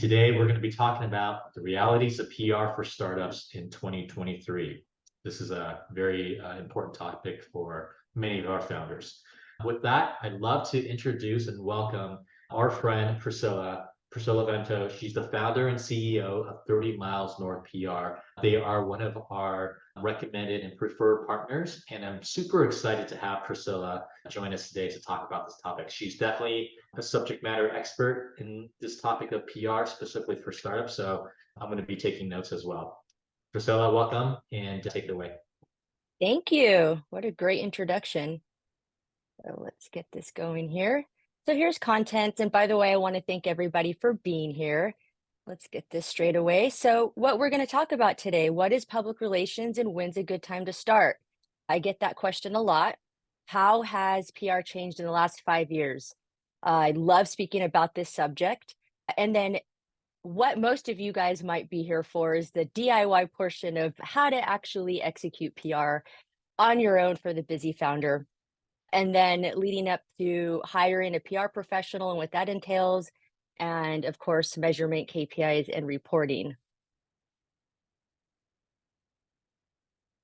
Today, we're going to be talking about the realities of PR for startups in 2023. This is a very important topic for many of our founders. With that, I'd love to introduce and welcome our friend Priscilla Vento. She's the founder and CEO of 30 Miles North PR. They are one of our recommended and preferred partners, and I'm super excited to have Priscilla join us today to talk about this topic. She's definitely a subject matter expert in this topic of PR, specifically for startups. So I'm going to be taking notes as well. Priscilla, welcome and take it away. Thank you. What a great introduction. So let's get this going here. So here's content. And by the way, I want to thank everybody for being here. Let's get this straight away. So what we're going to talk about today, what is public relations and when's a good time to start? I get that question a lot. How has PR changed in the last 5 years? I love speaking about this subject. And then what most of you guys might be here for is the DIY portion of how to actually execute PR on your own for the busy founder. And then leading up to hiring a PR professional and what that entails. And of course, measurement, KPIs, and reporting.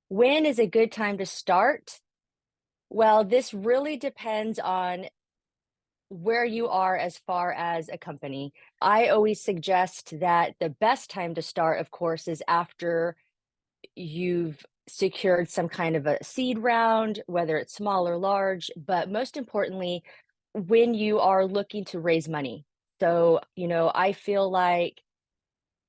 When is a good time to start? Well, this really depends on where you are as far as a company. I always suggest that the best time to start, of course, is after you've secured some kind of a seed round, whether it's small or large, but most importantly, when you are looking to raise money. So, I feel like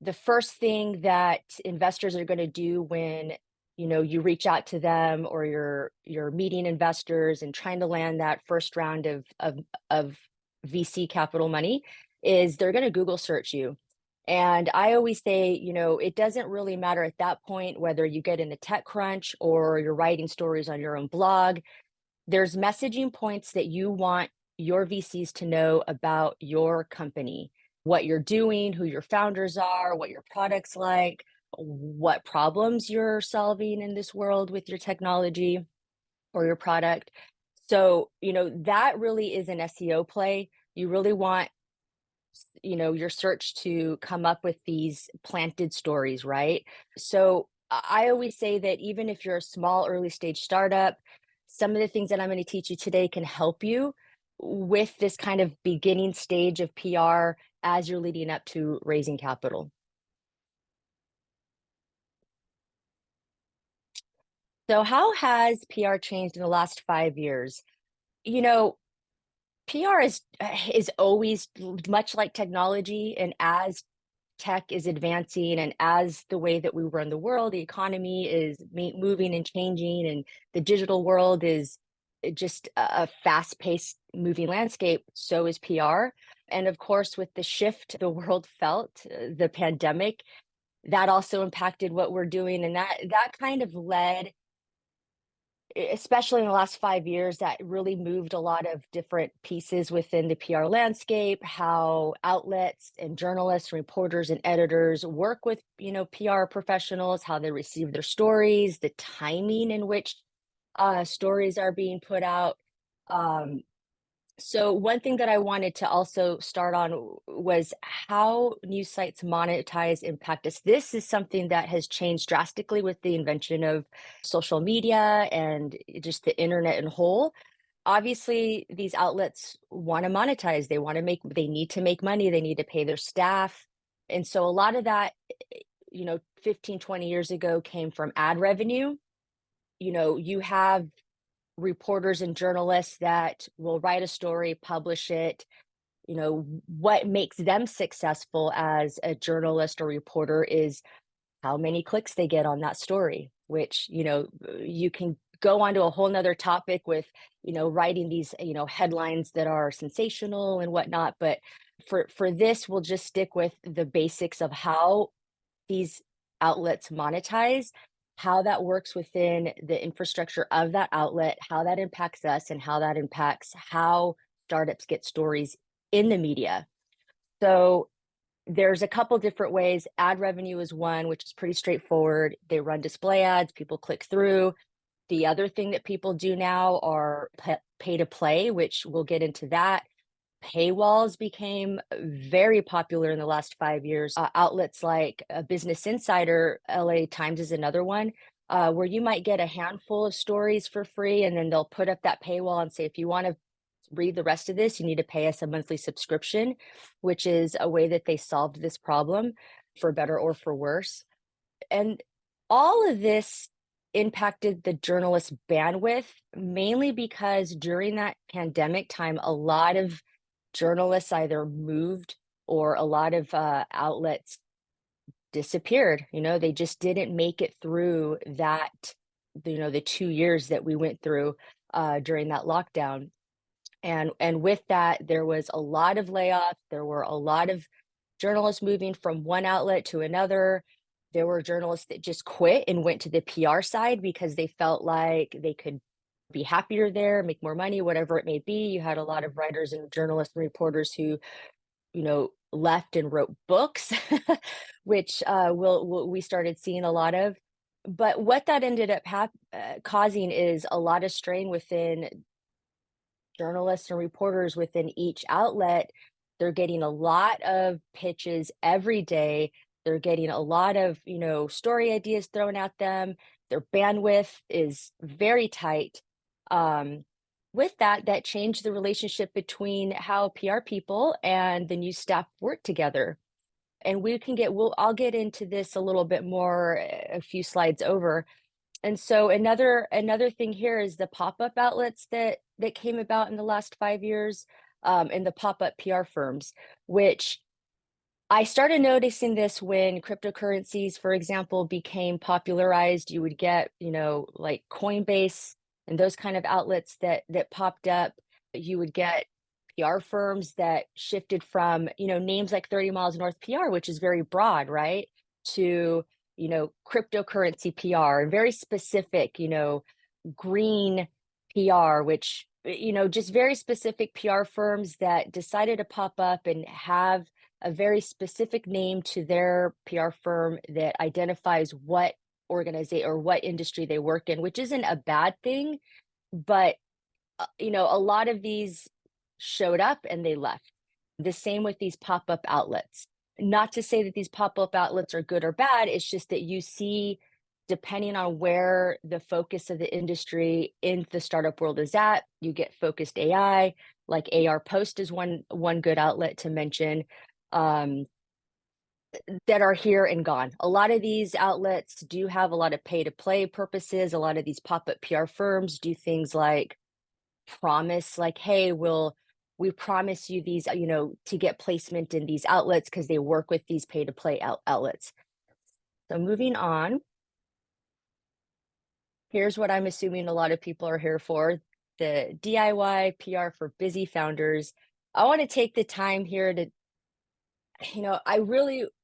the first thing that investors are going to do when you reach out to them or you're meeting investors and trying to land that first round of VC capital money is they're going to Google search you. And I always say, it doesn't really matter at that point whether you get in a tech crunch or you're writing stories on your own blog. There's messaging points that you want your VCs to know about your company, what you're doing, who your founders are, what your product's like, what problems you're solving in this world with your technology or your product. So, that really is an SEO play. You really want your search to come up with these planted stories, right? So I always say that even if you're a small early stage startup, some of the things that I'm going to teach you today can help you with this kind of beginning stage of PR as you're leading up to raising capital. So how has PR changed in the last 5 years? You know, PR is always much like technology, and as tech is advancing and as the way that we run the world, the economy is moving and changing, and the digital world is just a fast-paced moving landscape, so is PR. And of course, with the shift the world felt, the pandemic, that also impacted what we're doing, and that kind of led, especially in the last 5 years, that really moved a lot of different pieces within the PR landscape, how outlets and journalists, reporters and editors work with, PR professionals, how they receive their stories, the timing in which stories are being put out. Um, so one thing that I wanted to also start on was how news sites monetize impact us. This is something that has changed drastically with the invention of social media and just the internet in whole. Obviously, these outlets want to monetize. They need to make money. They need to pay their staff. And so a lot of that, 15, 20 years ago came from ad revenue. You have reporters and journalists that will write a story, publish it. What makes them successful as a journalist or reporter is how many clicks they get on that story, which, you can go onto a whole nother topic with, writing these, headlines that are sensational and whatnot. But for this, we'll just stick with the basics of how these outlets monetize, how that works within the infrastructure of that outlet, how that impacts us, and how that impacts how startups get stories in the media. So there's a couple different ways. Ad revenue is one, which is pretty straightforward. They run display ads, people click through. The other thing that people do now are pay to play, which we'll get into that. Paywalls became very popular in the last 5 years. Outlets like Business Insider, LA Times is another one, where you might get a handful of stories for free, and then they'll put up that paywall and say, if you want to read the rest of this, you need to pay us a monthly subscription, which is a way that they solved this problem for better or for worse. And all of this impacted the journalist bandwidth, mainly because during that pandemic time, a lot of journalists either moved or a lot of outlets disappeared. They just didn't make it through that, the 2 years that we went through during that lockdown. And with that, there was a lot of layoffs. There were a lot of journalists moving from one outlet to another. There were journalists that just quit and went to the PR side because they felt like they could be happier there, make more money, whatever it may be. You had a lot of writers and journalists and reporters who, left and wrote books, which we started seeing a lot of. But what that ended up causing is a lot of strain within journalists and reporters within each outlet. They're getting a lot of pitches every day. They're getting a lot of, story ideas thrown at them. Their bandwidth is very tight. With that, that changed the relationship between how PR people and the news staff work together. And I'll get into this a little bit more a few slides over. And so another thing here is the pop-up outlets that came about in the last 5 years, and the pop-up PR firms, which I started noticing this when cryptocurrencies, for example, became popularized. You would get, like Coinbase and those kind of outlets that popped up. You would get PR firms that shifted from, names like 30 Miles North PR, which is very broad, right? To, cryptocurrency PR and very specific, green PR, which, just very specific PR firms that decided to pop up and have a very specific name to their PR firm that identifies what organization or what industry they work in, which isn't a bad thing. But, a lot of these showed up and they left. The same with these pop-up outlets. Not to say that these pop-up outlets are good or bad, it's just that you see, depending on where the focus of the industry in the startup world is at, you get focused AI, like AR Post is one good outlet to mention, that are here and gone. A lot of these outlets do have a lot of pay-to-play purposes. A lot of these pop-up PR firms do things like promise, like, hey, we promise you these, to get placement in these outlets because they work with these pay-to-play outlets. So moving on, here's what I'm assuming a lot of people are here for, the DIY PR for busy founders. I want to take the time here to,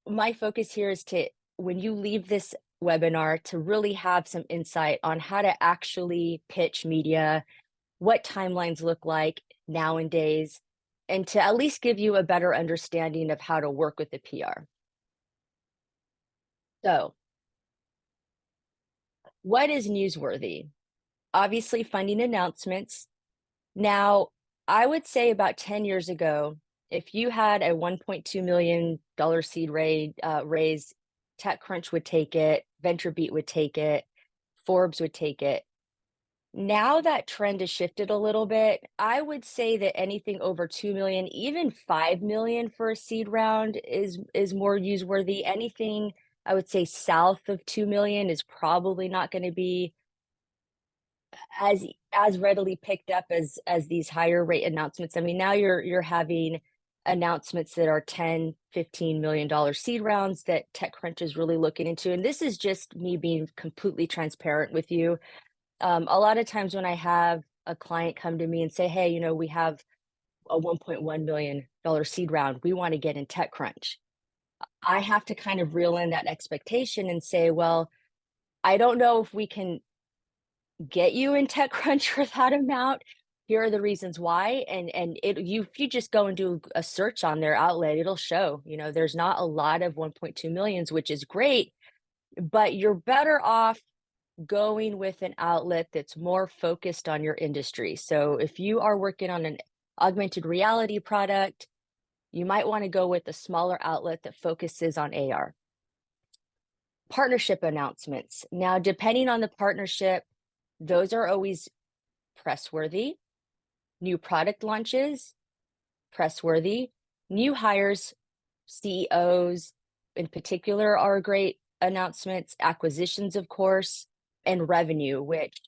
my focus here is to, when you leave this webinar, to really have some insight on how to actually pitch media, what timelines look like nowadays, and to at least give you a better understanding of how to work with the PR. So, what is newsworthy? Obviously, funding announcements. Now, I would say about 10 years ago, if you had a $1.2 million seed raise, TechCrunch would take it, VentureBeat would take it, Forbes would take it. Now that trend has shifted a little bit. I would say that anything over 2 million, even 5 million for a seed round is more newsworthy. Anything I would say south of 2 million is probably not going to be as readily picked up as these higher rate announcements. I mean, now you're having announcements that are 10, 15 million dollar seed rounds that TechCrunch is really looking into. And this is just me being completely transparent with you. A lot of times when I have a client come to me and say, hey, we have a $1.1 million seed round, we want to get in TechCrunch. I have to kind of reel in that expectation and say, well, I don't know if we can get you in TechCrunch for that amount. Here are the reasons why. And if you just go and do a search on their outlet, it'll show, there's not a lot of 1.2 millions, which is great, but you're better off going with an outlet that's more focused on your industry. So if you are working on augmented reality product, you might want to go with a smaller outlet that focuses on AR. Partnership announcements. Now, depending on the partnership, those are always press-worthy. New product launches, press-worthy. New hires, CEOs in particular are great announcements. Acquisitions, of course, and revenue, which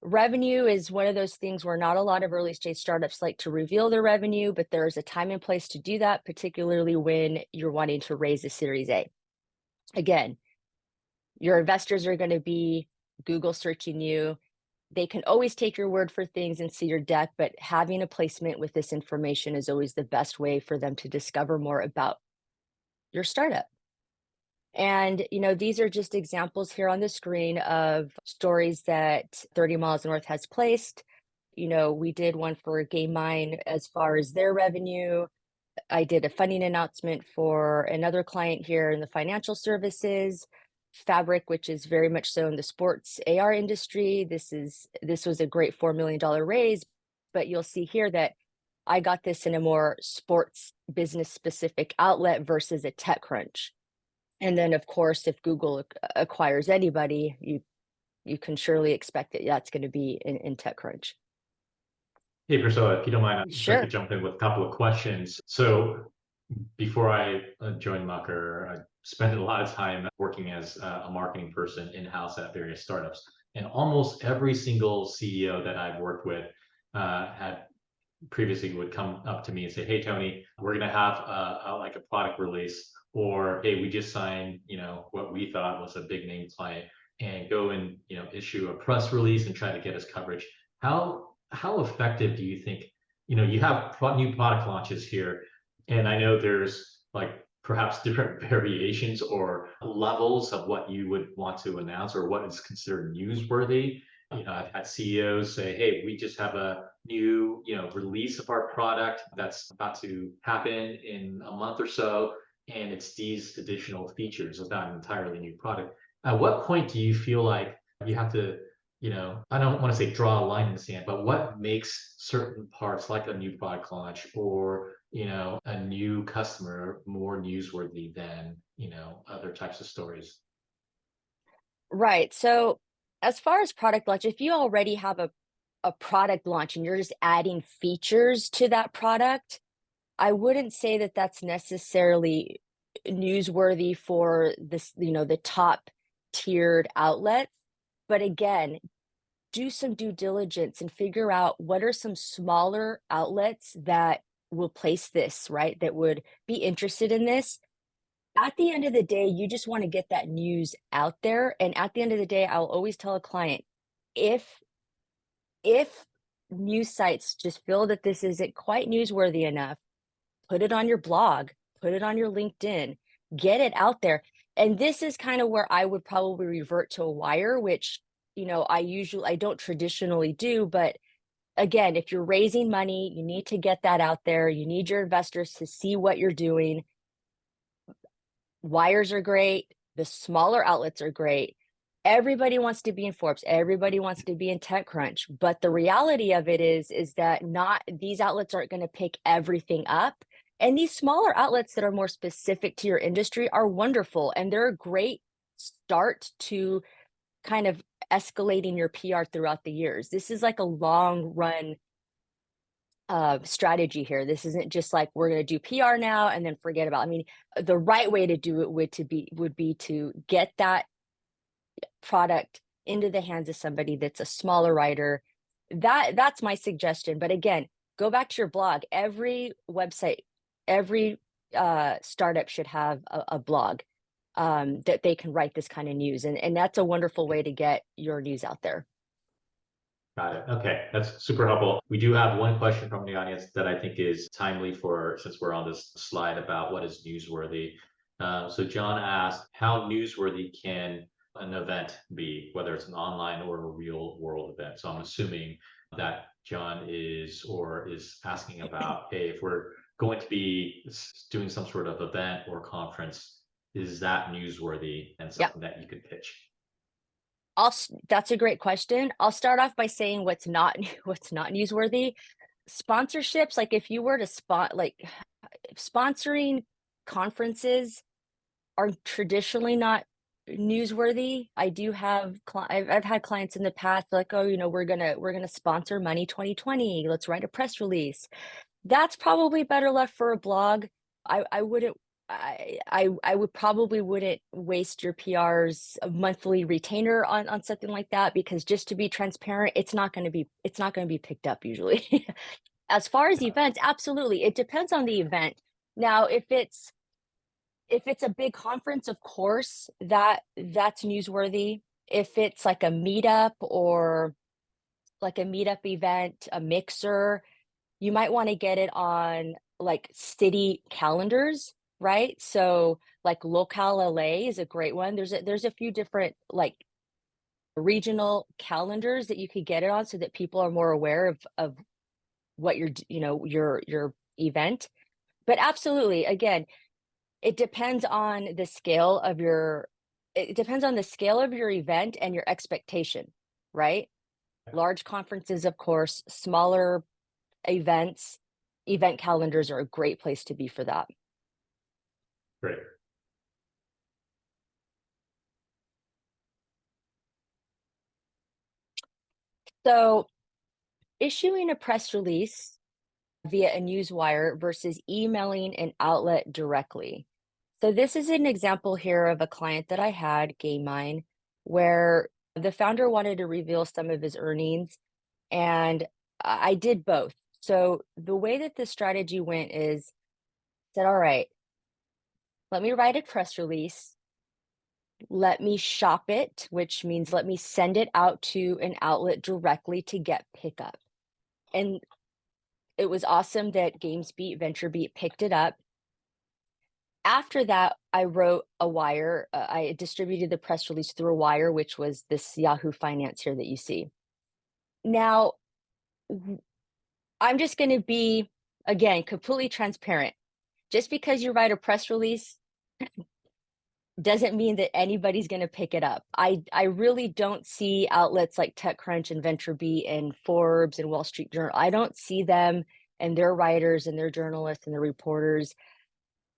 revenue is one of those things where not a lot of early stage startups like to reveal their revenue, but there's a time and place to do that, particularly when you're wanting to raise a Series A. Again, your investors are going to be Google searching you. They can always take your word for things and see your deck, but having a placement with this information is always the best way for them to discover more about your startup. And, these are just examples here on the screen of stories that 30 Miles North has placed. We did one for Game Mine as far as their revenue. I did a funding announcement for another client here in the financial services. Fabric, which is very much so in the sports AR industry. This was a great $4 million raise, but you'll see here that I got this in a more sports business specific outlet versus a TechCrunch. And then, of course, if Google acquires anybody, you can surely expect that that's going to be in TechCrunch. Hey, Priscilla, if you don't mind, I'd like to Sure. jump in with a couple of questions. So before I joined Mucker, I spent a lot of time working as a marketing person in-house at various startups. And almost every single CEO that I've worked with had previously would come up to me and say, "Hey, Tony, we're going to have like a product release," or, "Hey, we just signed, what we thought was a big name client," and go and, issue a press release and try to get us coverage. How effective do you think, you have new product launches here, and I know there's like perhaps different variations or levels of what you would want to announce or what is considered newsworthy. I've had CEOs say, "Hey, we just have a new, release of our product that's about to happen in a month or so, and it's these additional features. It's not an entirely new product." At what point do you feel like you have to, I don't want to say draw a line in the sand, but what makes certain parts like a new product launch or, a new customer more newsworthy than, other types of stories? Right. So as far as product launch, if you already have a product launch and you're just adding features to that product, I wouldn't say that that's necessarily newsworthy for this, the top tiered outlet. But again, do some due diligence and figure out what are some smaller outlets that will place this, right? That would be interested in this. At the end of the day, you just want to get that news out there. And at the end of the day, I'll always tell a client, if if news sites just feel that this isn't quite newsworthy enough, put it on your blog, put it on your LinkedIn, get it out there. And this is kind of where I would probably revert to a wire, which, I don't traditionally do, but again, if you're raising money, you need to get that out there. You need your investors to see what you're doing. Wires are great. The smaller outlets are great. Everybody wants to be in Forbes. Everybody wants to be in TechCrunch. But the reality of it is that not these outlets aren't going to pick everything up. And these smaller outlets that are more specific to your industry are wonderful. And they're a great start to kind of escalating your PR throughout the years. This is like a long run strategy here. This isn't just like we're going to do PR now and then forget about. I mean, the right way to do it would be to get that product into the hands of somebody that's a smaller writer. That's my suggestion. But again, go back to your blog. Every website, every startup should have a blog that they can write this kind of news, and that's a wonderful way to get your news out there. Got it. Okay, that's super helpful. We do have one question from the audience that I think is timely for since we're on this slide about what is newsworthy. So John asked, how newsworthy can an event be, whether it's an online or a real world event? So I'm assuming that John is asking about, hey, if we're going to be doing some sort of event or conference, is that newsworthy and Yeah. something that you could pitch? That's a great question. I'll start off by saying what's not what's not newsworthy. Sponsorships, like if you were to sponsoring conferences are traditionally not newsworthy. I do have I've had clients in the past like, "Oh, we're gonna sponsor Money 2020. Let's write a press release." That's probably better left for a blog. I wouldn't I would probably wouldn't waste your PR's monthly retainer on something like that because just to be transparent, it's not gonna be picked up usually. As far as Yeah. events, absolutely. It depends on the event. Now, if it's a big conference, of course, that's newsworthy. If it's like a meetup or like a meetup event, a mixer, you might want to get it on like city calendars, right? So like Local LA is a great one. There's a few different like regional calendars that you could get it on so that people are more aware of what your event. But absolutely, again, it depends on the scale of your event and your expectation, right? Large conferences, of course, smaller events, event calendars are a great place to be for that. Great. So, issuing a press release via a newswire versus emailing an outlet directly. So, this is an example here of a client that I had, Game Mine, where the founder wanted to reveal some of his earnings, and I did both. So, the way that this strategy went is said, all right, let me write a press release. Let me shop it, which means let me send it out to an outlet directly to get pickup. And it was awesome that GamesBeat, VentureBeat picked it up. After that, I wrote a wire. I distributed the press release through a wire, which was this Yahoo Finance here that you see. Now, I'm just going to be, again, completely transparent. Just because you write a press release doesn't mean that anybody's going to pick it up. I really don't see outlets like TechCrunch and VentureBeat and Forbes and Wall Street Journal. I don't see them and their writers and their journalists and their reporters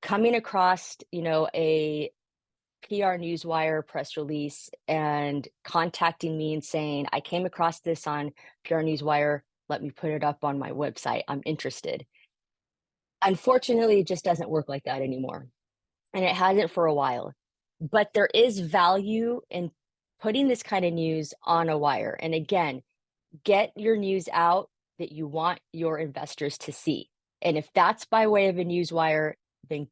coming across, a PR newswire press release and contacting me and saying, "I came across this on PR newswire. Let me put it up on my website. I'm interested." Unfortunately, it just doesn't work like that anymore, and it hasn't for a while. But there is value in putting this kind of news on a wire. And again, get your news out that you want your investors to see. And if that's by way of a newswire, then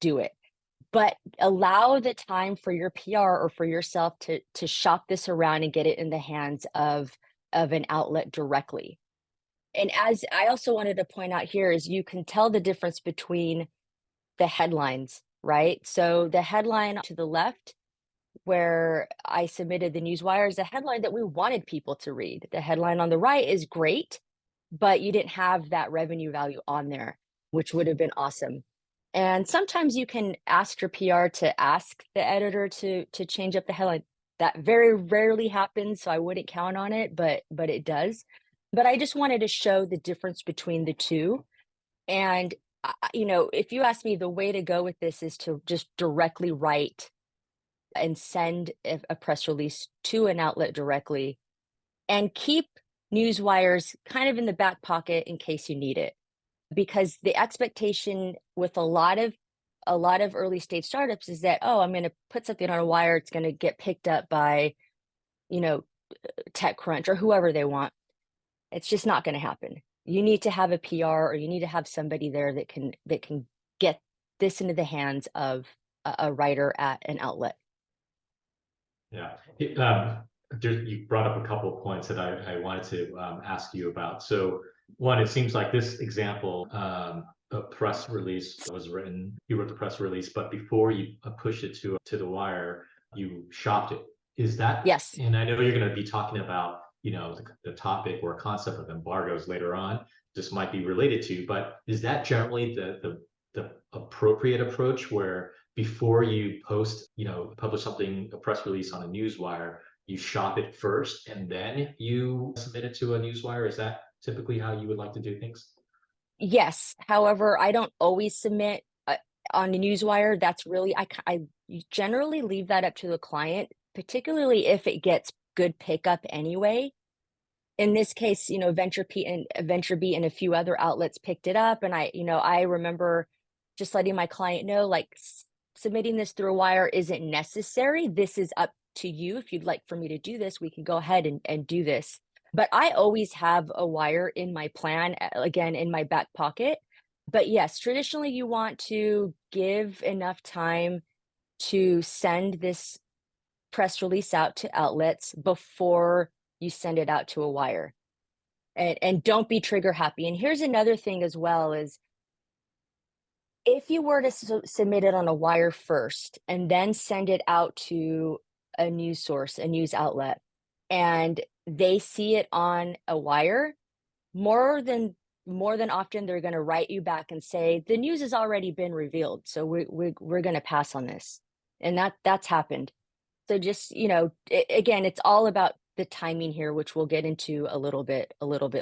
do it. But allow the time for your PR or for yourself to shop this around and get it in the hands of an outlet directly. And as I also wanted to point out here is you can tell the difference between the headlines, right? So the headline to the left, where I submitted the newswire, is a headline that we wanted people to read. The headline on the right is great, but you didn't have that revenue value on there, which would have been awesome. And sometimes you can ask your PR to ask the editor to change up the headline. That very rarely happens, so I wouldn't count on it, but it does. But I just wanted to show the difference between the two. And if you ask me, the way to go with this is to just directly write and send a press release to an outlet directly and keep news wires kind of in the back pocket in case you need it. Because the expectation with a lot of early stage startups is that, oh, I'm going to put something on a wire, it's going to get picked up by, you know, TechCrunch or whoever they want. It's just not going to happen. You need to have a PR or you need to have somebody there that can get this into the hands of a writer at an outlet. Yeah. You brought up a couple of points that I wanted to ask you about. So one, it seems like this example, a press release was written, you wrote the press release, but before you push it to the wire, you shopped it. Is that, Yes. and I know you're going to be talking about, the topic or concept of embargoes later on, this might be related to, but is that generally the appropriate approach where before you publish something, a press release on a newswire, you shop it first and then you submit it to a newswire? Is typically how you would like to do things? Yes. However, I don't always submit on the newswire. That's really, I generally leave that up to the client, particularly if it gets good pickup anyway. In this case, Venture Beat and a few other outlets picked it up. And I remember just letting my client know, like, submitting this through a wire isn't necessary. This is up to you. If you'd like for me to do this, we can go ahead and do this. But I always have a wire in my plan, again, in my back pocket. But yes, traditionally, you want to give enough time to send this press release out to outlets before you send it out to a wire. And don't be trigger happy. And here's another thing as well is, if you were to submit it on a wire first and then send it out to a news source, a news outlet, and they see it on a wire, more than often they're going to write you back and say the news has already been revealed, so we're going to pass on this. And that's happened. So just, again, it's all about the timing here, which we'll get into a little bit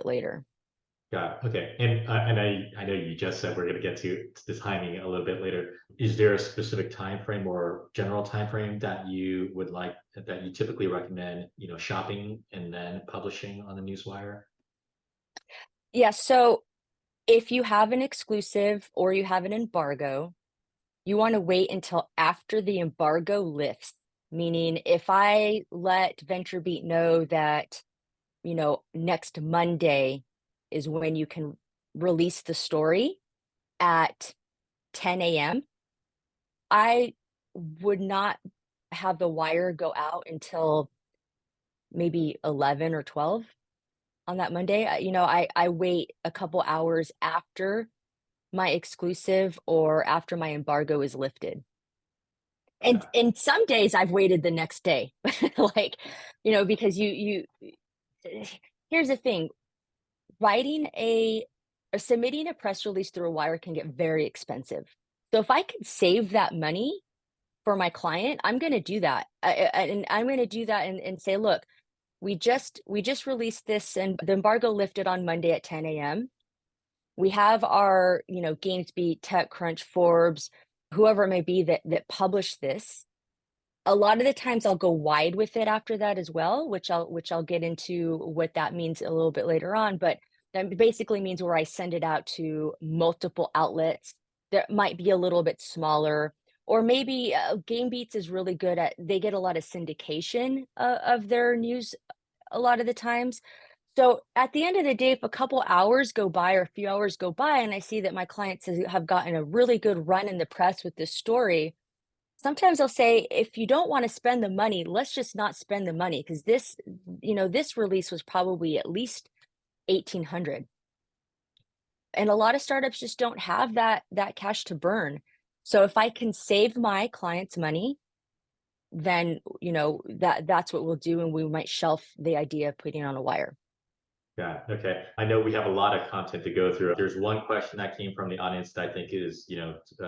later. Got it. Okay. And I know you just said we're going to get to the timing a little bit later. Is there a specific time frame or general time frame that you would like, that you typically recommend, shopping and then publishing on the newswire? Yeah, so if you have an exclusive or you have an embargo, you want to wait until after the embargo lifts. Meaning, if I let VentureBeat know that, next Monday is when you can release the story at 10 a.m., I would not have the wire go out until maybe 11 or 12 on that Monday. I wait a couple hours after my exclusive or after my embargo is lifted. And some days I've waited the next day, like, because here's the thing, writing or submitting a press release through a wire can get very expensive. So if I could save that money for my client, I'm going to do that. And I'm going to do that and say, look, we just released this and the embargo lifted on Monday at 10 a.m. We have our, GamesBeat, TechCrunch, Forbes, whoever it may be that published this. A lot of the times I'll go wide with it after that as well, which I'll get into what that means a little bit later on. But that basically means where I send it out to multiple outlets that might be a little bit smaller, or maybe GameBeats is really good at, they get a lot of syndication of their news a lot of the times. So at the end of the day, if a couple hours go by or a few hours go by and I see that my clients have gotten a really good run in the press with this story, sometimes I'll say, if you don't want to spend the money, let's just not spend the money, because this release was probably at least 1,800. And a lot of startups just don't have that cash to burn. So if I can save my clients money, then that's what we'll do, and we might shelf the idea of putting on a wire. Yeah. Okay. I know we have a lot of content to go through. There's one question that came from the audience that I think is,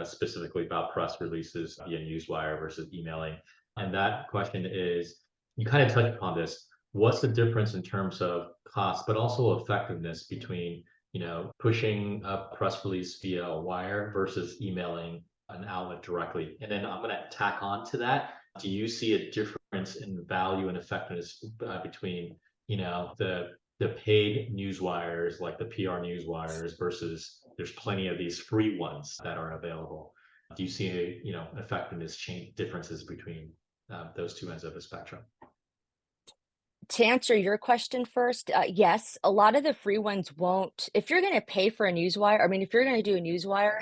specifically about press releases via newswire versus emailing. And that question is, you kind of touched upon this. What's the difference in terms of cost, but also effectiveness between, pushing a press release via a wire versus emailing an outlet directly? And then I'm going to tack on to that. Do you see a difference in value and effectiveness between, the paid news wires, like the PR news wires, versus there's plenty of these free ones that are available? Do you see, effectiveness change differences between those two ends of the spectrum? To answer your question first, yes, a lot of the free ones won't. If you're going to pay for a newswire, I mean, if you're going to do a newswire,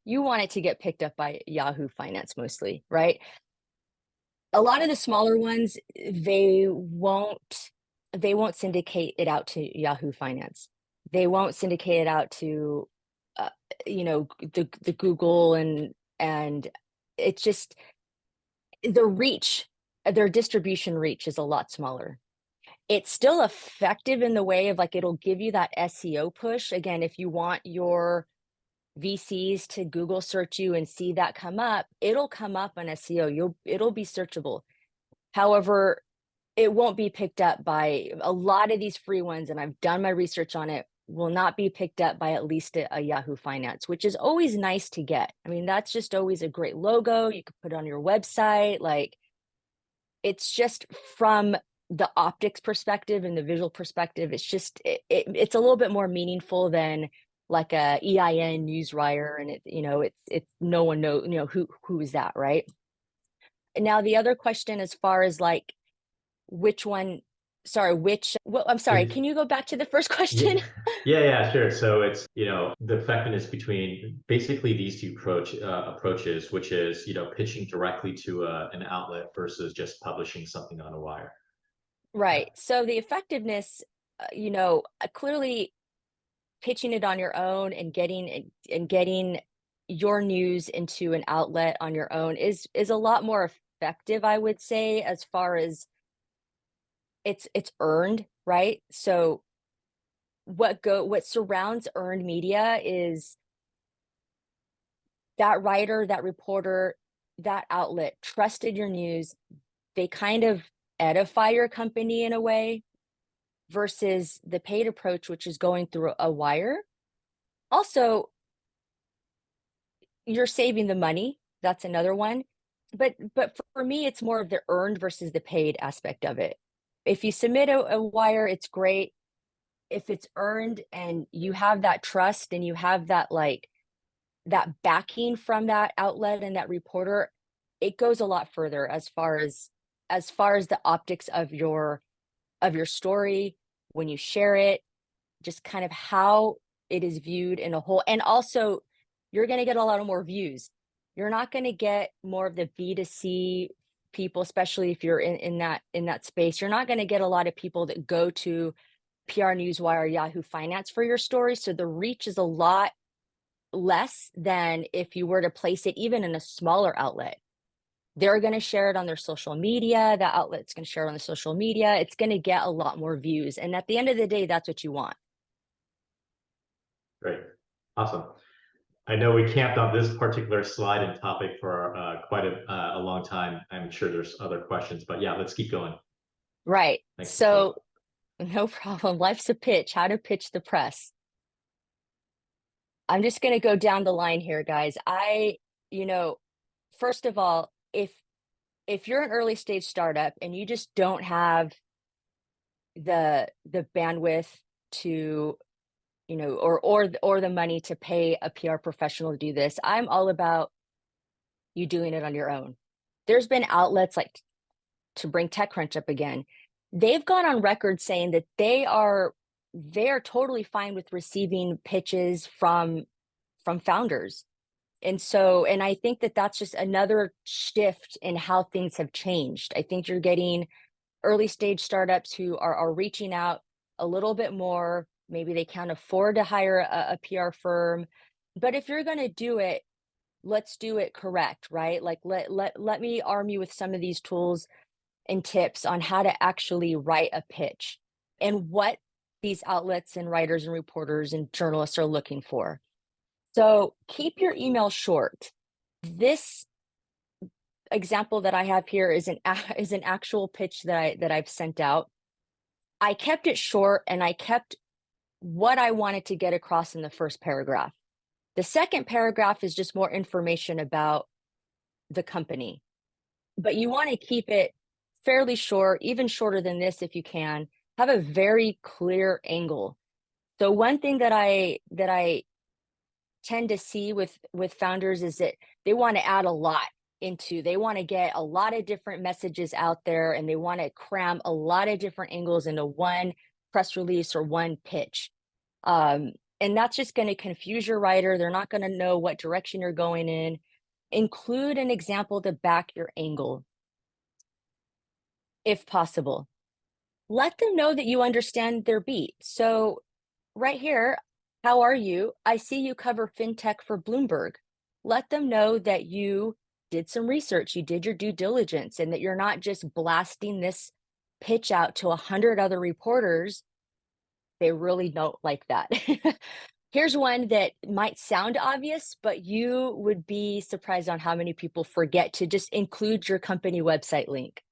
you want it to get picked up by Yahoo Finance mostly, right? A lot of the smaller ones, they won't syndicate it out to Yahoo Finance. They won't syndicate it out to the Google, and it's just the reach, their distribution reach is a lot smaller. It's still effective in the way of, like, it'll give you that SEO push. Again, if you want your VCs to Google search you and see that come up, it'll come up on SEO. It'll be searchable. However, it won't be picked up by a lot of these free ones, and I've done my research on it, will not be picked up by at least a Yahoo Finance, which is always nice to get. I mean, that's just always a great logo. You could put it on your website. Like, it's just from the optics perspective and the visual perspective, it's just it's a little bit more meaningful than like a EIN newswire, and it's no one know who is that, right? And now the other question, as far as like which one, sorry, which, well, I'm sorry, It's, can you go back to the first yeah, question? yeah, sure. So it's, the effectiveness between basically these two approaches, which is, pitching directly to an outlet versus just publishing something on a wire. Yeah. Right. So the effectiveness, clearly pitching it on your own and getting your news into an outlet on your own is a lot more effective, I would say, as far as it's earned, right? So what surrounds earned media is that writer, that reporter, that outlet trusted your news. They kind of edify your company in a way, versus the paid approach, which is going through a wire. Also, you're saving the money. That's another one. But for me, it's more of the earned versus the paid aspect of it. If you submit a wire, it's great. If it's earned and you have that trust and you have that like that backing from that outlet and that reporter, it goes a lot further as far as the optics of your story when you share it, just kind of how it is viewed in a whole. And also, you're going to get a lot of more views. You're not going to get more of the B2C people, especially if you're in that space. You're not going to get a lot of people that go to PR Newswire or Yahoo Finance for your story. So the reach is a lot less than if you were to place it even in a smaller outlet. They're going to share it on their social media. The outlet's going to share it on the social media. It's going to get a lot more views. And at the end of the day, that's what you want. Great. Awesome. I know we camped on this particular slide and topic for quite a long time. I'm sure there's other questions, but yeah, let's keep going. Right. Thanks, Priscilla. So, no problem. Life's a pitch. How to pitch the press. I'm just going to go down the line here, guys. You know, first of all, if you're an early stage startup and you just don't have the bandwidth to, or the money to pay a PR professional to do this, I'm all about you doing it on your own. There's been outlets like, to bring TechCrunch up again, they've gone on record saying that they are totally fine with receiving pitches from founders. And I think that that's just another shift in how things have changed. I think you're getting early stage startups who are reaching out a little bit more. Maybe they can't afford to hire a PR firm, but if you're going to do it, let's do it correct, right? Like let me arm you with some of these tools and tips on how to actually write a pitch and what these outlets and writers and reporters and journalists are looking for. So keep your email short. This example that I have here is an actual pitch that I've sent out. I kept it short and I kept what I wanted to get across in the first paragraph. The second paragraph is just more information about the company, but you want to keep it fairly short, even shorter than this if you can. Have a very clear angle. So one thing that I tend to see with founders is that they want to add a lot they want to get a lot of different messages out there, and they want to cram a lot of different angles into one press release or one pitch. And that's just going to confuse your writer. They're not going to know what direction you're going in. Include an example to back your angle, if possible. Let them know that you understand their beat. So right here, how are you? I see you cover fintech for Bloomberg. Let them know that you did some research, you did your due diligence, and that you're not just blasting this pitch out to 100 other reporters. They really don't like that. Here's one that might sound obvious, but you would be surprised on how many people forget to just include your company website link.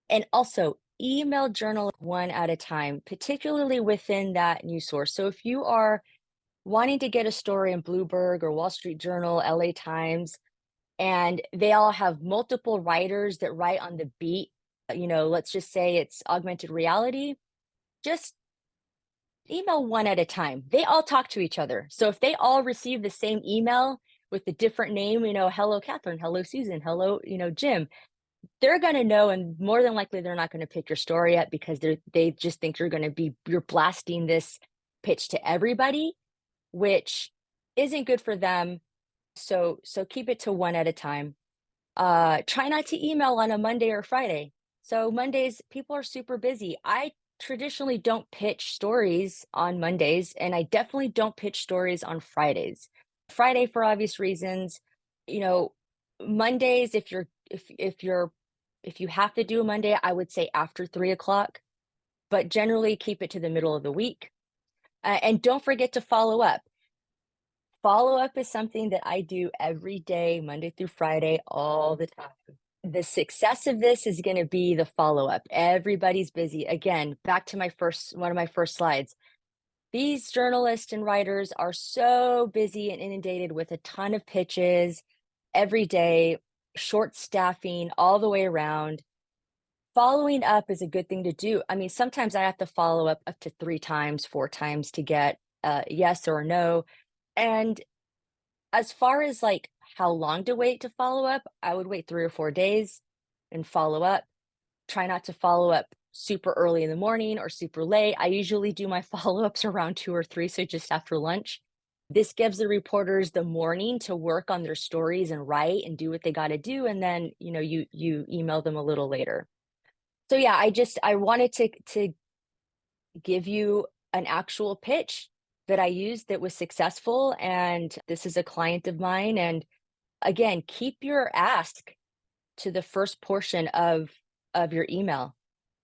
And also email journal one at a time, particularly within that news source. So if you are wanting to get a story in Bloomberg or Wall Street Journal, LA Times, and they all have multiple writers that write on the beat, let's just say it's augmented reality, just email one at a time. They all talk to each other. So if they all receive the same email with a different name, hello, Catherine, hello, Susan, hello, Jim, they're going to know. And more than likely, they're not going to pick your story up because they just think you're blasting this pitch to everybody, which isn't good for them. So keep it to one at a time. Try not to email on a Monday or Friday. So Mondays, people are super busy. I traditionally don't pitch stories on Mondays, and I definitely don't pitch stories on Fridays. Friday, for obvious reasons, you know, Mondays, if you have to do a Monday, I would say after 3 o'clock, but generally keep it to the middle of the week. And don't forget to follow up. Follow up is something that I do every day, Monday through Friday, all the time. The success of this is going to be the follow up. Everybody's busy. Again, back to one of my first slides. These journalists and writers are so busy and inundated with a ton of pitches every day, short staffing all the way around. Following up is a good thing to do. I mean, sometimes I have to follow up to 3 times, 4 times to get a yes or a no. And as far as like how long to wait to follow up, I would wait 3 or 4 days and follow up. Try not to follow up super early in the morning or super late. I usually do my follow-ups around 2 or 3, so just after lunch. This gives the reporters the morning to work on their stories and write and do what they got to do, and then you email them a little later. So yeah, I wanted to give you an actual pitch that I used that was successful, and this is a client of mine. And again, keep your ask to the first portion of your email.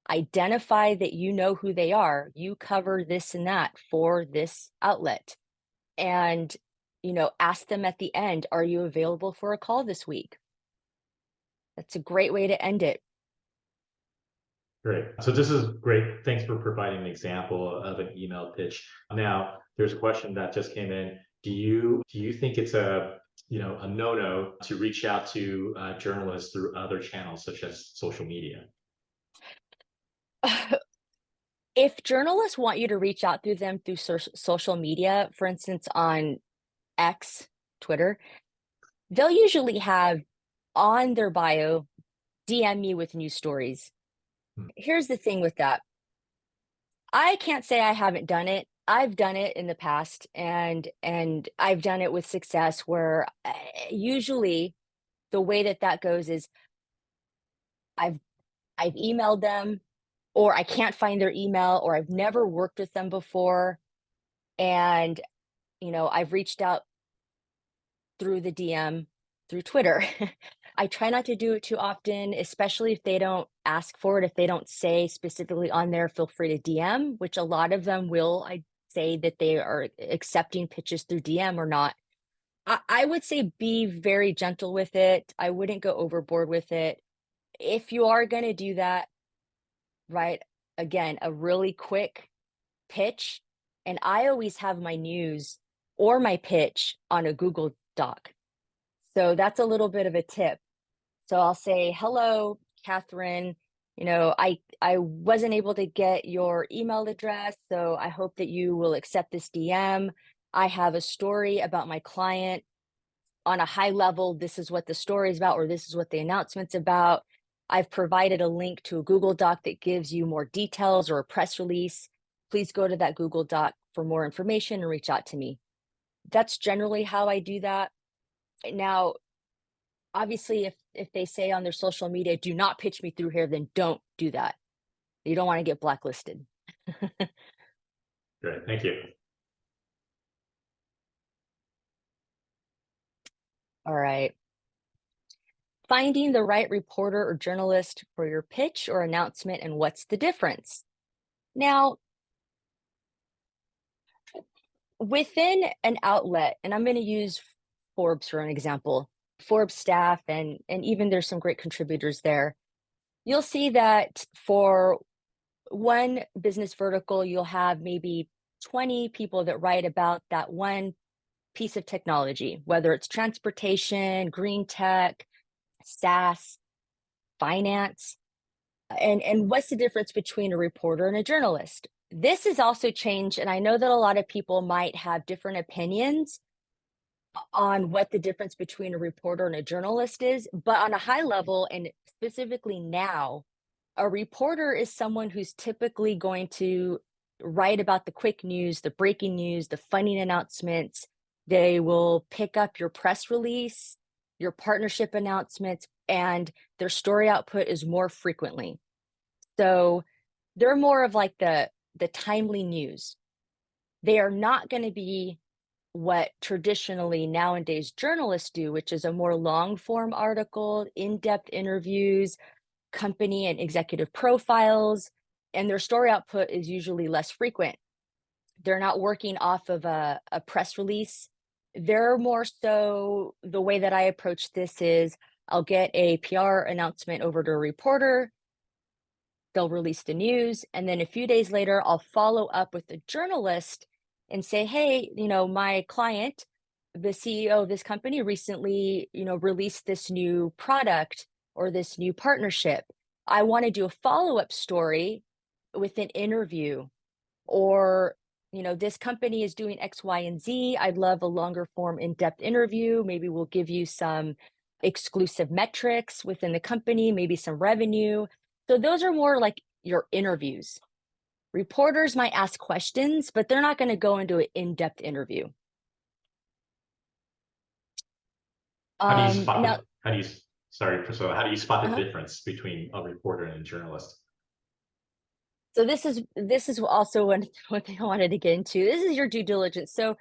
Identify that you know who they are. You cover this and that for this outlet. And, ask them at the end, are you available for a call this week? That's a great way to end it. Great. So this is great. Thanks for providing an example of an email pitch. Now, there's a question that just came in. Do you think it's a no-no to reach out to journalists through other channels such as social media? If journalists want you to reach out through them through social media, for instance, on X, Twitter, they'll usually have on their bio, DM me with news stories. Hmm. Here's the thing with that. I can't say I haven't done it. I've done it in the past, and I've done it with success where usually the way that goes is I've I've emailed them, or I can't find their email, or I've never worked with them before, and I've reached out through the DM through Twitter. I try not to do it too often, especially if they don't ask for it. If they don't say specifically on there, feel free to DM, which a lot of them will. I say that they are accepting pitches through DM or not. I would say be very gentle with it. I wouldn't go overboard with it. If you are going to do that, right, again, a really quick pitch. And I always have my news or my pitch on a Google Doc. So that's a little bit of a tip. So I'll say, hello, Catherine. I wasn't able to get your email address, so I hope that you will accept this DM. I have a story about my client. On a high level, this is what the story is about, or this is what the announcement's about. I've provided a link to a Google Doc that gives you more details or a press release. Please go to that Google Doc for more information and reach out to me. That's generally how I do that. Now, obviously, if they say on their social media, do not pitch me through here, then don't do that. You don't want to get blacklisted. Great. Thank you. All right. Finding the right reporter or journalist for your pitch or announcement, and what's the difference? Now, within an outlet, and I'm going to use Forbes for an example, Forbes staff, and even there's some great contributors there. you'll see that for one business vertical, you'll have maybe 20 people that write about that one piece of technology, whether it's transportation, green tech, SaaS, finance. And what's the difference between a reporter and a journalist? This has also changed, and I know that a lot of people might have different opinions on what the difference between a reporter and a journalist is, but on a high level, and specifically now, a reporter is someone who's typically going to write about the quick news, the breaking news, the funding announcements. They will pick up your press release, your partnership announcements, and their story output is more frequently. So they're more of like the timely news. They are not going to be what traditionally nowadays journalists do, which is a more long form article, in-depth interviews, company and executive profiles, and their story output is usually less frequent. They're not working off of a press release. They're more so, the way that I approach this is I'll get a PR announcement over to a reporter, they'll release the news, and then a few days later, I'll follow up with a journalist and say, hey, my client, the CEO of this company recently, released this new product or this new partnership. I want to do a follow-up story with an interview, or this company is doing X, Y, and Z. I'd love a longer form in-depth interview. Maybe we'll give you some exclusive metrics within the company, maybe some revenue. So those are more like your interviews. Reporters might ask questions, but they're not going to go into an in-depth interview. How do you spot Now, the, how do you, sorry, Priscilla, how do you spot the uh-huh. difference between a reporter and a journalist? So this is also one thing I wanted to get into. This is your due diligence. So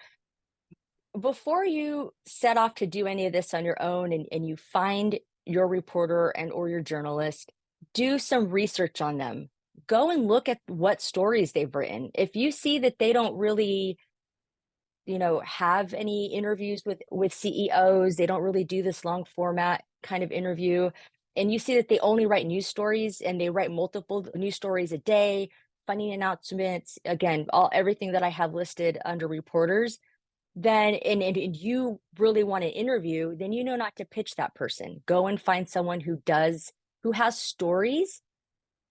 before you set off to do any of this on your own, and you find your reporter and or your journalist, do some research on them. Go and look at what stories they've written. If you see that they don't really have any interviews with CEOs, they don't really do this long format kind of interview, and you see that they only write news stories and they write multiple news stories a day, funding announcements, again, everything that I have listed under reporters, then and you really want to interview, then not to pitch that person. Go and find someone who has stories,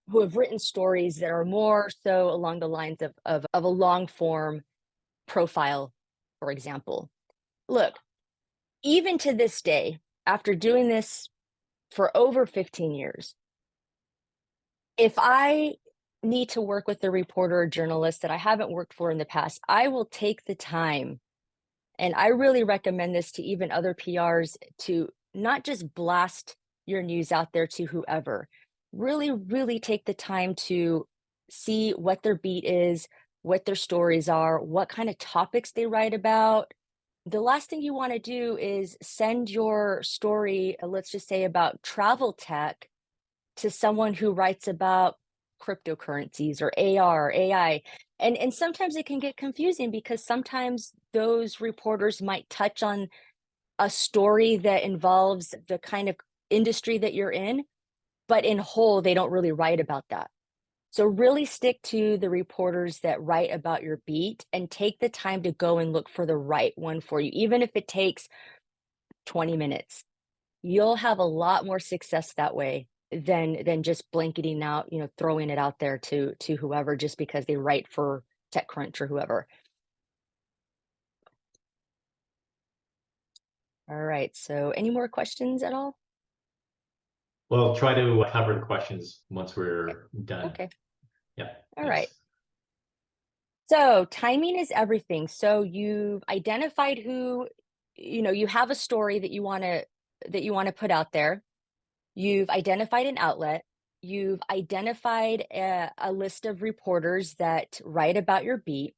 who have written stories that are more so along the lines of a long form profile, for example. Look, even to this day, after doing this for over 15 years, if I need to work with a reporter or journalist that I haven't worked for in the past, I will take the time. And I really recommend this to even other PRs, to not just blast your news out there to whoever. Really, really take the time to see what their beat is, what their stories are, what kind of topics they write about. The last thing you want to do is send your story, let's just say about travel tech, to someone who writes about cryptocurrencies or AR, AI. And sometimes it can get confusing because sometimes those reporters might touch on a story that involves the kind of industry that you're in, but in whole, they don't really write about that. So really stick to the reporters that write about your beat and take the time to go and look for the right one for you, even if it takes 20 minutes. You'll have a lot more success that way than just blanketing out, throwing it out there to whoever just because they write for TechCrunch or whoever. All right. So any more questions at all? Well, try to cover the questions once we're done. Okay. Yeah. All Thanks. right. So timing is everything. So you've identified who, you have a story that you want to put out there. You've identified an outlet. You've identified a list of reporters that write about your beat.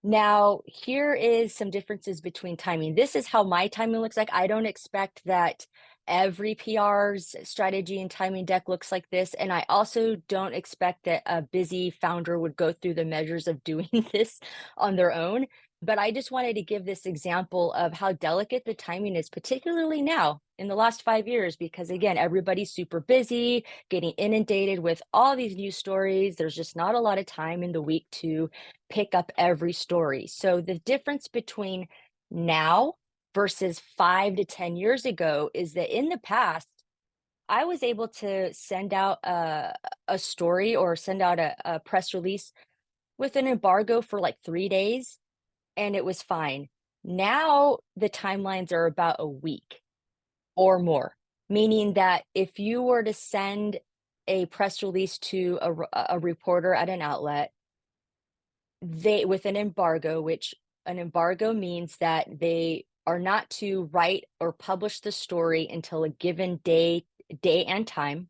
Now, here is some differences between timing. This is how my timing looks like. I don't expect that every PR's strategy and timing deck looks like this. And I also don't expect that a busy founder would go through the measures of doing this on their own. But I just wanted to give this example of how delicate the timing is, particularly now in the last 5 years, because again, everybody's super busy, getting inundated with all these news stories. There's just not a lot of time in the week to pick up every story. So the difference between now versus 5 to 10 years ago is that in the past, I was able to send out a story or send out a press release with an embargo for like 3 days, and it was fine. Now the timelines are about a week or more, meaning that if you were to send a press release to a reporter at an outlet, they with an embargo, which an embargo means that they are not to write or publish the story until a given day and time.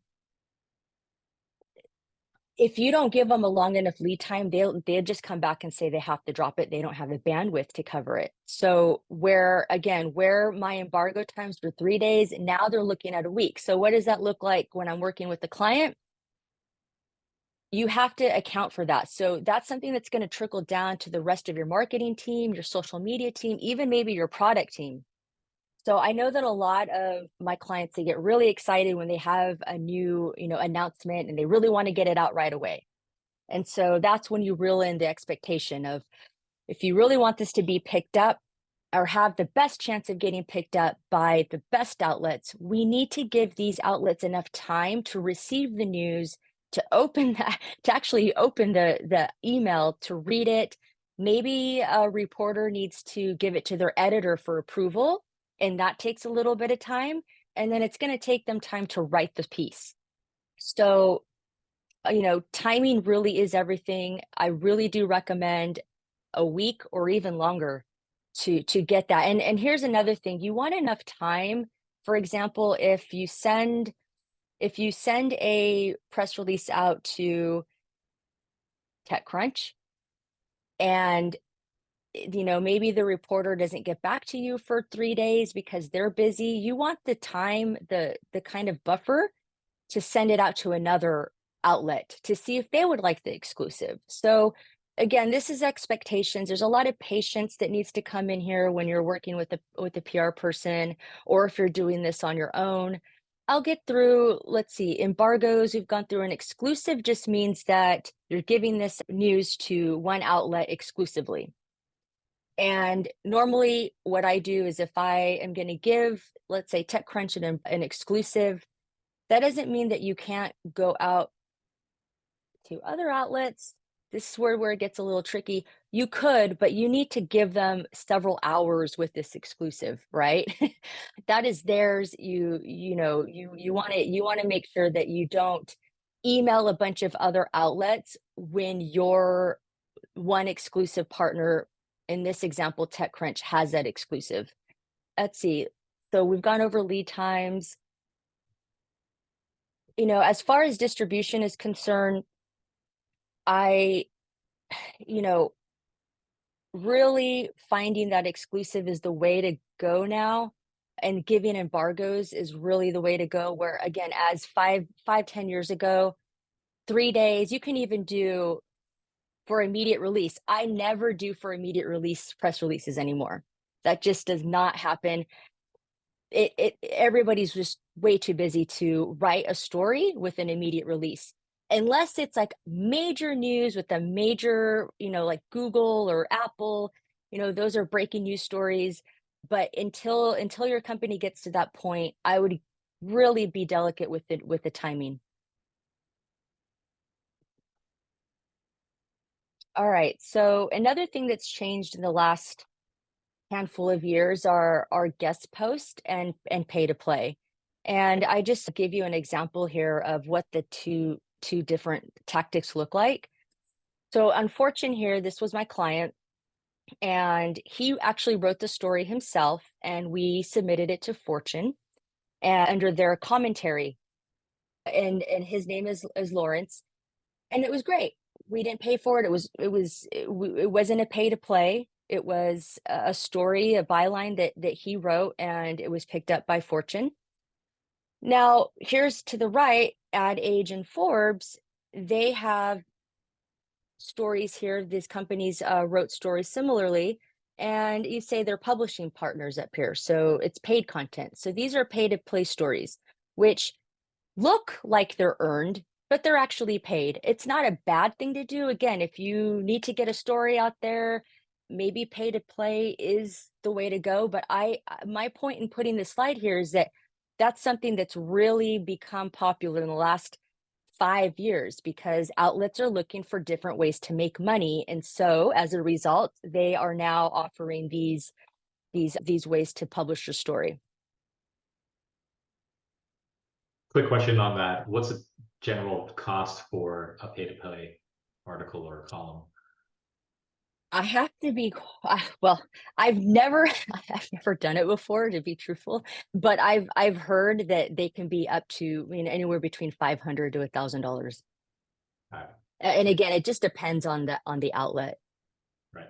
If you don't give them a long enough lead time, they'll just come back and say they have to drop it. They don't have the bandwidth to cover it. So where my embargo times for 3 days, now they're looking at a week. So what does that look like when I'm working with the client? You have to account for that. So that's something that's going to trickle down to the rest of your marketing team, your social media team, even maybe your product team. So I know that a lot of my clients, they get really excited when they have a new, announcement, and they really want to get it out right away. And so that's when you reel in the expectation of, if you really want this to be picked up or have the best chance of getting picked up by the best outlets, we need to give these outlets enough time to receive the news, to open that, to actually open the email, to read it. Maybe a reporter needs to give it to their editor for approval, and that takes a little bit of time. And then it's going to take them time to write the piece. So timing really is everything. I really do recommend a week or even longer to get that. And here's another thing. You want enough time. For example, if you send a press release out to TechCrunch, and maybe the reporter doesn't get back to you for 3 days because they're busy, you want the time, the kind of buffer to send it out to another outlet to see if they would like the exclusive. So again, this is expectations. There's a lot of patience that needs to come in here when you're working with a PR person, or if you're doing this on your own. I'll get through, let's see, embargoes. We've gone through. An exclusive just means that you're giving this news to one outlet exclusively. And normally what I do is, if I am going to give, let's say, TechCrunch an exclusive, that doesn't mean that you can't go out to other outlets. This is where it gets a little tricky. You could, but you need to give them several hours with this exclusive, right? That is theirs. You want to make sure that you don't email a bunch of other outlets when your one exclusive partner, in this example, TechCrunch, has that exclusive. Let's see. So we've gone over lead times. As far as distribution is concerned, I, you know, really finding that exclusive is the way to go now. And giving embargoes is really the way to go. Where again, as 10 years ago, 3 days, you can even do for immediate release. I never do for immediate release press releases anymore. That just does not happen. Everybody's just way too busy to write a story with an immediate release, unless it's like major news with a major, like Google or Apple. Those are breaking news stories. But until your company gets to that point, I would really be delicate with the timing. All right, so another thing that's changed in the last handful of years are guest post and pay to play. And I just give you an example here of what the two different tactics look like. So unfortunate here, this was my client, and he actually wrote the story himself, and we submitted it to Fortune and under their commentary. And his name is Lawrence, and it was great. We didn't pay for it. It wasn't a pay to play. It was a story, a byline that he wrote, and it was picked up by Fortune. Now, here's to the right, Ad Age and Forbes. They have stories here. These companies wrote stories similarly, and you say they're publishing partners up here. So it's paid content. So these are pay to play stories, which look like they're earned, but they're actually paid. It's not a bad thing to do. Again, if you need to get a story out there, maybe pay to play is the way to go. But my point in putting this slide here is that that's something that's really become popular in the last 5 years because outlets are looking for different ways to make money. And so as a result, they are now offering these ways to publish your story. Quick question on that. What's the general cost for a pay-to-play article or column? I have to be well, I've never I've never done it before to be truthful, but I've heard that they can be up to, I mean, anywhere between $500 to $1,000. Right. And again, it just depends on the outlet. Right.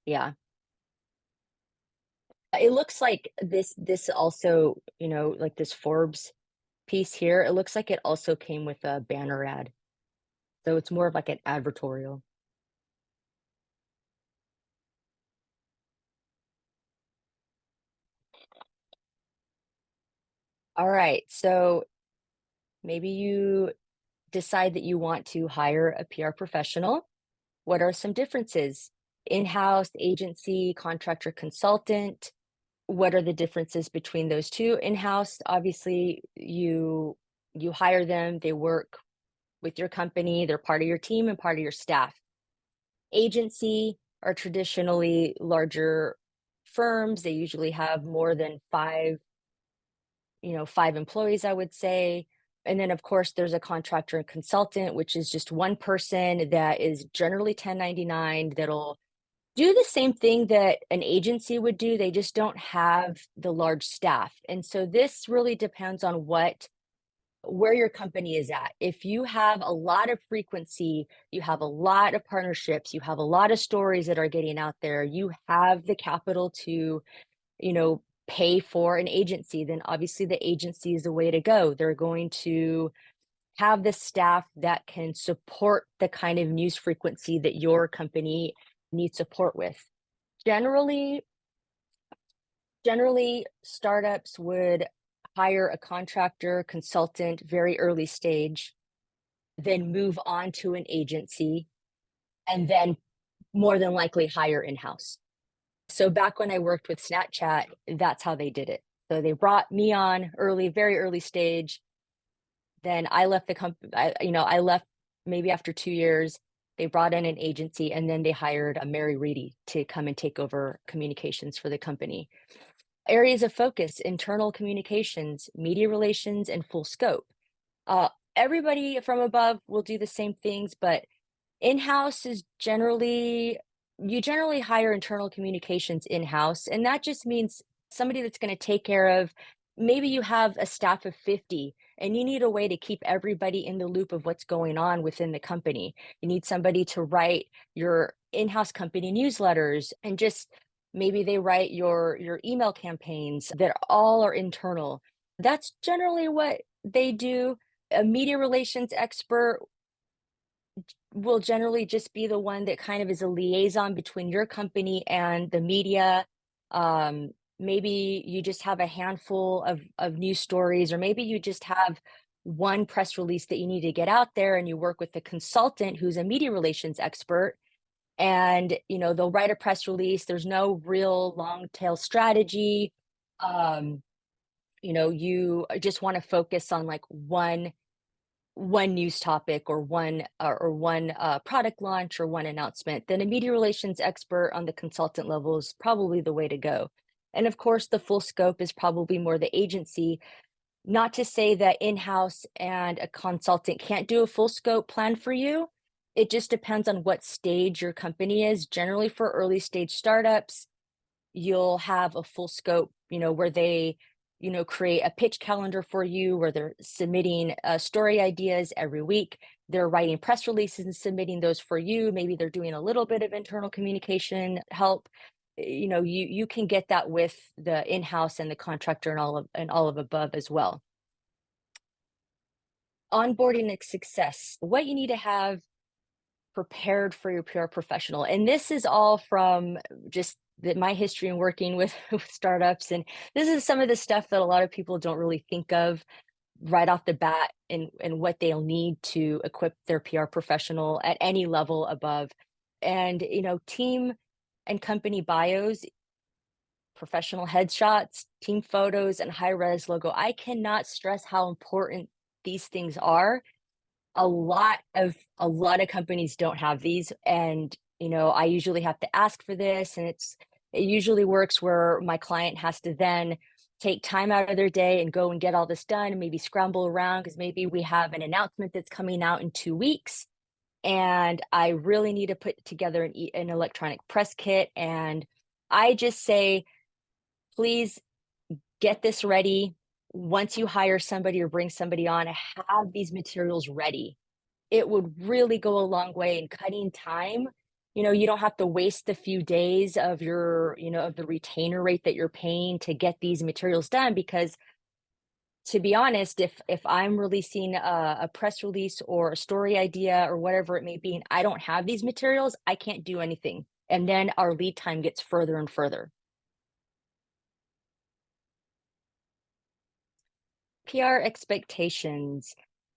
Yeah. It looks like this also, like this Forbes piece here, it looks like it also came with a banner ad. So it's more of like an advertorial. All right. So maybe you decide that you want to hire a PR professional. What are some differences? In-house, agency, contractor, consultant. What are the differences between those two? In-house, obviously, you hire them, they work with your company, they're part of your team and part of your staff. Agency are traditionally larger firms. They usually have more than five employees, I would say. And then, of course, there's a contractor and consultant, which is just one person that is generally 1099 that'll do the same thing that an agency would do. They just don't have the large staff. And so this really depends on where your company is at. If you have a lot of frequency, you have a lot of partnerships, you have a lot of stories that are getting out there, you have the capital to, pay for an agency, then obviously the agency is the way to go. They're going to have the staff that can support the kind of news frequency that your company needs support with. Generally, startups would hire a contractor, consultant, very early stage, then move on to an agency, and then more than likely hire in-house. So back when I worked with Snapchat, that's how they did it. So they brought me on early, very early stage. Then I left the company, I left maybe after 2 years. They brought in an agency and then they hired a Mary Reedy to come and take over communications for the company. Areas of focus: internal communications, media relations, and full scope. Everybody from above will do the same things, but in-house is you generally hire internal communications in-house, and that just means somebody that's going to take care of, maybe you have a staff of 50 and you need a way to keep everybody in the loop of what's going on within the company. You need somebody to write your in-house company newsletters, and just maybe they write your email campaigns that all are internal. That's generally what they do. A media relations expert will generally just be the one that kind of is a liaison between your company and the media. Maybe you just have a handful of news stories, or maybe you just have one press release that you need to get out there, and you work with a consultant who's a media relations expert, and they'll write a press release. There's no real long tail strategy. um, you just want to focus on like one news topic, or one product launch, or one announcement, then a media relations expert on the consultant level is probably the way to go. And of course, the full scope is probably more the agency. Not to say that in-house and a consultant can't do a full scope plan for you. It just depends on what stage your company is. Generally, for early stage startups, you'll have a full scope, where they, create a pitch calendar for you, where they're submitting story ideas every week. They're writing press releases and submitting those for you. Maybe they're doing a little bit of internal communication help. You can get that with the in-house and the contractor and all of above as well. Onboarding and success. What you need to have prepared for your PR professional. And this is all from just my history in working with, with startups. And this is some of the stuff that a lot of people don't really think of right off the bat, and what they'll need to equip their PR professional at any level above. And, team and company bios, professional headshots, team photos, and high res logo. I cannot stress how important these things are. A lot of companies don't have these, and I usually have to ask for this, and it usually works where my client has to then take time out of their day and go and get all this done, and maybe scramble around because maybe we have an announcement that's coming out in 2 weeks, and I really need to put together an electronic press kit. And I just say, please get this ready. Once you hire somebody or bring somebody on, have these materials ready. It would really go a long way in cutting time. You don't have to waste a few days of of the retainer rate that you're paying to get these materials done. Because to be honest, if I'm releasing a press release or a story idea or whatever it may be, and I don't have these materials, I can't do anything. And then our lead time gets further and further. PR expectations.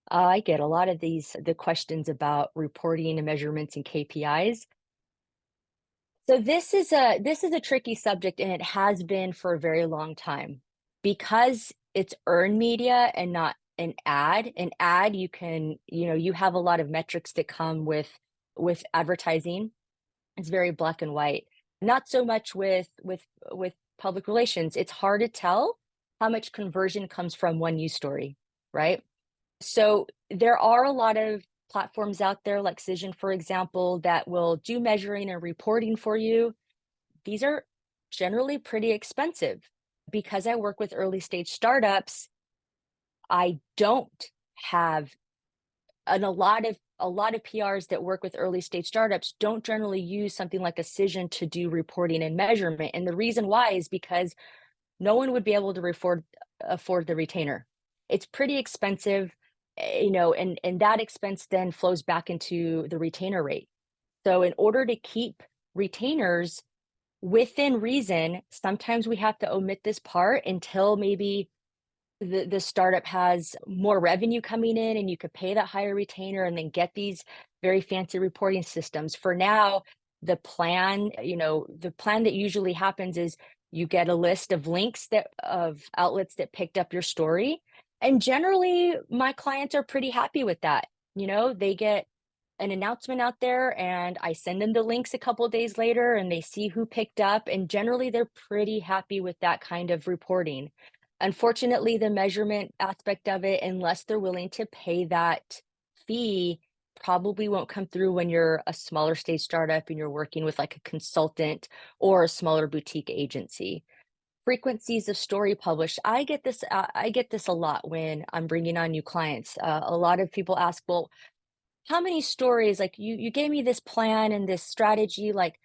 I get a lot of the questions about reporting and measurements and KPIs. So this is a tricky subject, and it has been for a very long time because it's earned media and not an ad. An ad, you have a lot of metrics that come with advertising. It's very black and white. Not so much with public relations. It's hard to tell how much conversion comes from one news story, right? So there are a lot of platforms out there like Cision, for example, that will do measuring and reporting for you. These are generally pretty expensive. Because I work with early stage startups, I don't have, and a lot of PRs that work with early stage startups don't generally use something like a Cision to do reporting and measurement. And the reason why is because no one would be able to afford the retainer. It's pretty expensive, and that expense then flows back into the retainer rate. So in order to keep retainers within reason, sometimes we have to omit this part until maybe the startup has more revenue coming in, and you could pay that higher retainer and then get these very fancy reporting systems. For now, the plan that usually happens is you get a list of links of outlets that picked up your story. And generally my clients are pretty happy with that. They get an announcement out there, and I send them the links a couple of days later, and they see who picked up, and generally they're pretty happy with that kind of reporting. Unfortunately, the measurement aspect of it, unless they're willing to pay that fee, probably won't come through when you're a smaller stage startup and you're working with like a consultant or a smaller boutique agency. Frequencies of story published. I get this a lot when I'm bringing on new clients. A lot of people ask, well, how many stories, like you gave me this plan and this strategy, like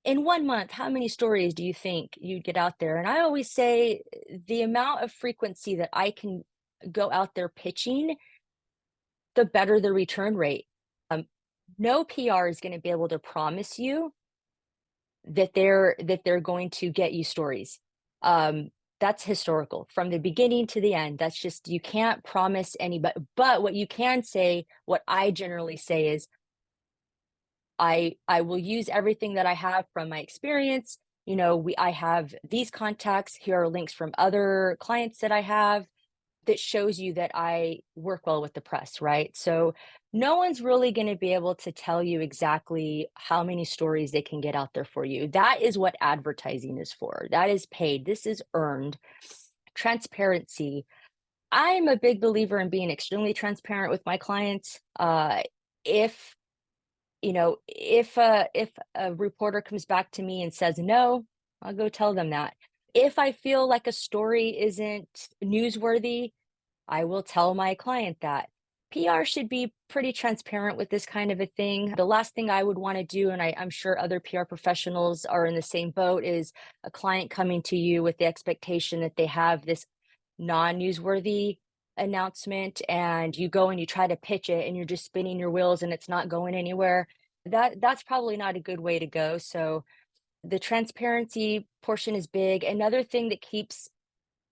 in 1 month, how many stories do you think you'd get out there? And I always say the amount of frequency that I can go out there pitching, the better the return rate. Um, no PR is going to be able to promise you that they're going to get you stories. That's historical from the beginning to the end. That's just, you can't promise anybody. But what you can say, what I generally say is, I will use everything that I have from my experience. I have these contacts. Here are links from other clients that I have that shows you that I work well with the press, right? So no one's really going to be able to tell you exactly how many stories they can get out there for you. That is what advertising is for. That is paid. This is earned. Transparency. I'm a big believer in being extremely transparent with my clients. If if a reporter comes back to me and says no, I'll go tell them that. If I feel like a story isn't newsworthy, I will tell my client that. PR should be pretty transparent with this kind of a thing. The last thing I would want to do, and I'm sure other PR professionals are in the same boat, is a client coming to you with the expectation that they have this non-newsworthy announcement, and you go and you try to pitch it and you're just spinning your wheels and it's not going anywhere. That's probably not a good way to go. So The transparency portion is big. Another thing that keeps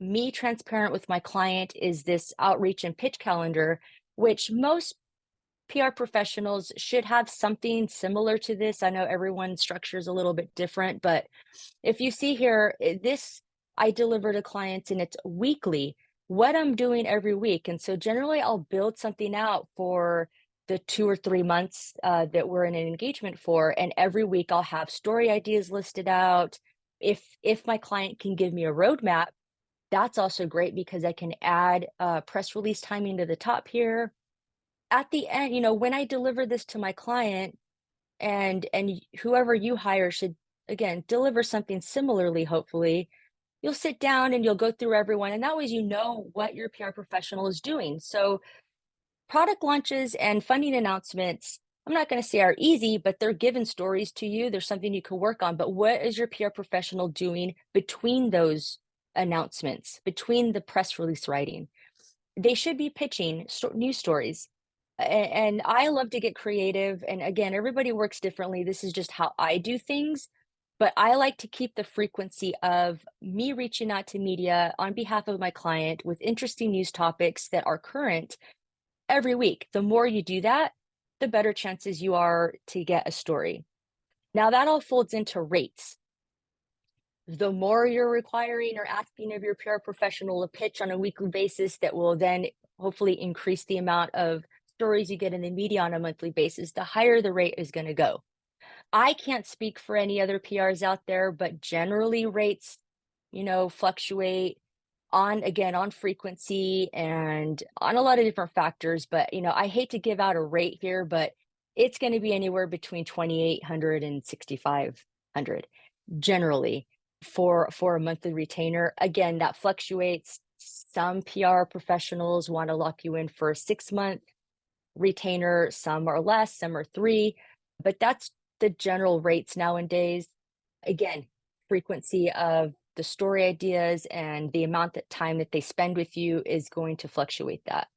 me transparent with my client is this outreach and pitch calendar, which most PR professionals should have something similar to this. I know everyone's structure is a little bit different, but if you see here, this I deliver to clients and it's weekly, what I'm doing every week. And so generally I'll build something out for the 2 or 3 months that we're in an engagement for. And every week I'll have story ideas listed out. If my client can give me a roadmap, that's also great because I can add press release timing to the top here. At the end, when I deliver this to my client, and whoever you hire should again deliver something similarly, hopefully, you'll sit down and you'll go through everyone, and that way you know what your PR professional is doing. So product launches and funding announcements, I'm not going to say are easy, but they're given stories to you. There's something you can work on. But what is your PR professional doing between those announcements, between the press release writing? They should be pitching news stories. And I love to get creative. And again, everybody works differently. This is just how I do things. But I like to keep the frequency of me reaching out to media on behalf of my client with interesting news topics that are current every week. The more you do that, the better chances you are to get a story. Now, that all folds into rates. The more you're requiring or asking of your PR professional to pitch on a weekly basis, that will then hopefully increase the amount of stories you get in the media on a monthly basis, the higher the rate is going to go. I can't speak for any other PRs out there, but generally rates, fluctuate on frequency and on a lot of different factors. But, I hate to give out a rate here, but it's going to be anywhere between 2,800 and 6,500 generally for a monthly retainer. Again, that fluctuates. Some PR professionals want to lock you in for a 6-month retainer, some are less, some are 3, but that's the general rates nowadays. Again, frequency of the story ideas and the amount of time that they spend with you is going to fluctuate that.